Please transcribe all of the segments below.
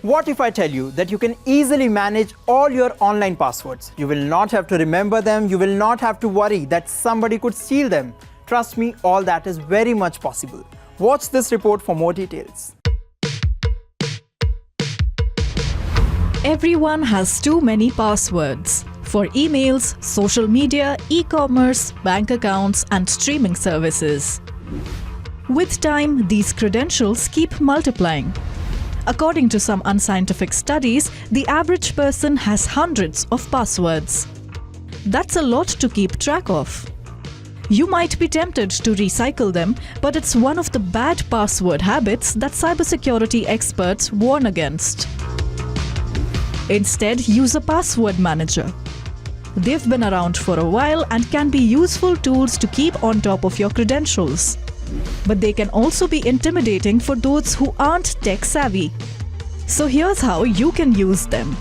What if I tell you that you can easily manage all your online passwords? You will not have to remember them, you will not have to worry that somebody could steal them. Trust me, all that is very much possible. Watch this report for more details. Everyone has too many passwords for emails, social media, e-commerce, bank accounts, and streaming services. With time, these credentials keep multiplying. According to some unscientific studies, the average person has hundreds of passwords. That's a lot to keep track of. You might be tempted to recycle them, but it's one of the bad password habits that cybersecurity experts warn against. Instead, use a password manager. They've been around for a while and can be useful tools to keep on top of your credentials. But they can also be intimidating for those who aren't tech savvy. So here's how you can use them.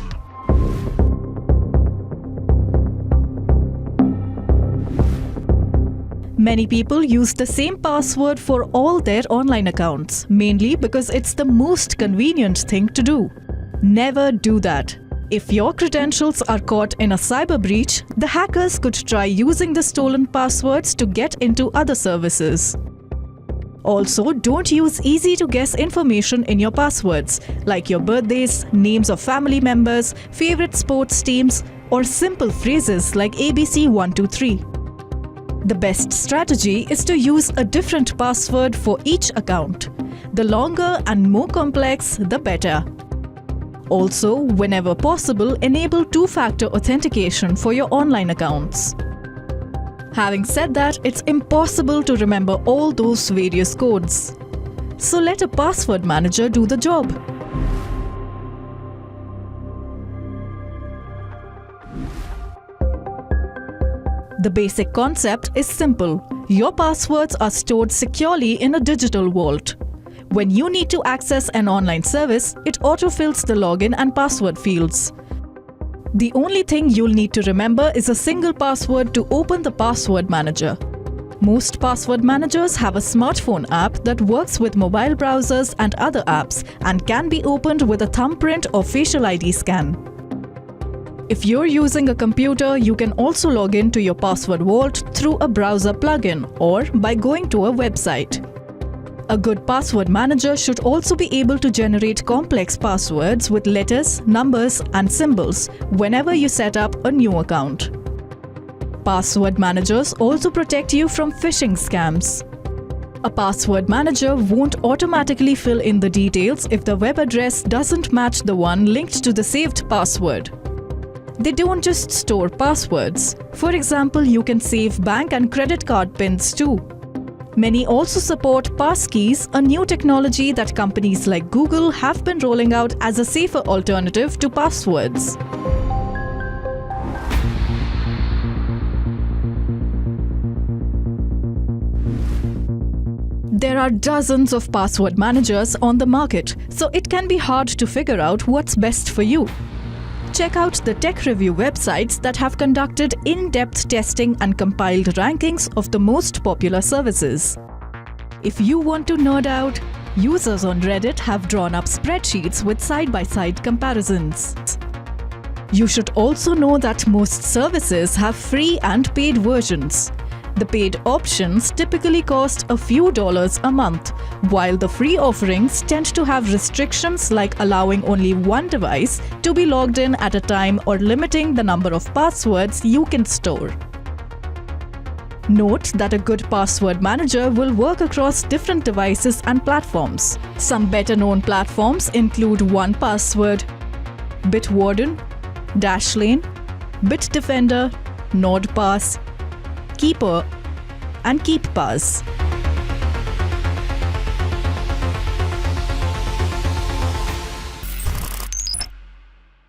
Many people use the same password for all their online accounts, mainly because it's the most convenient thing to do. Never do that. If your credentials are caught in a cyber breach, the hackers could try using the stolen passwords to get into other services. Also, don't use easy-to-guess information in your passwords, like your birthdays, names of family members, favorite sports teams, or simple phrases like ABC123. The best strategy is to use a different password for each account. The longer and more complex, the better. Also, whenever possible, enable two-factor authentication for your online accounts. Having said that, it's impossible to remember all those various codes. So let a password manager do the job. The basic concept is simple. Your passwords are stored securely in a digital vault. When you need to access an online service, it autofills the login and password fields. The only thing you'll need to remember is a single password to open the password manager. Most password managers have a smartphone app that works with mobile browsers and other apps and can be opened with a thumbprint or facial ID scan. If you're using a computer, you can also log in to your password vault through a browser plugin or by going to a website. A good password manager should also be able to generate complex passwords with letters, numbers, and symbols whenever you set up a new account. Password managers also protect you from phishing scams. A password manager won't automatically fill in the details if the web address doesn't match the one linked to the saved password. They don't just store passwords. For example, you can save bank and credit card PINs too. Many also support passkeys, a new technology that companies like Google have been rolling out as a safer alternative to passwords. There are dozens of password managers on the market, so it can be hard to figure out what's best for you. Check out the tech review websites that have conducted in-depth testing and compiled rankings of the most popular services. If you want to nerd out, users on Reddit have drawn up spreadsheets with side-by-side comparisons. You should also know that most services have free and paid versions. The paid options typically cost a few dollars a month, while the free offerings tend to have restrictions like allowing only one device to be logged in at a time or limiting the number of passwords you can store. Note that a good password manager will work across different devices and platforms. Some better-known platforms include 1Password, Bitwarden, Dashlane, Bitdefender, NordPass, Keeper, and KeepPass.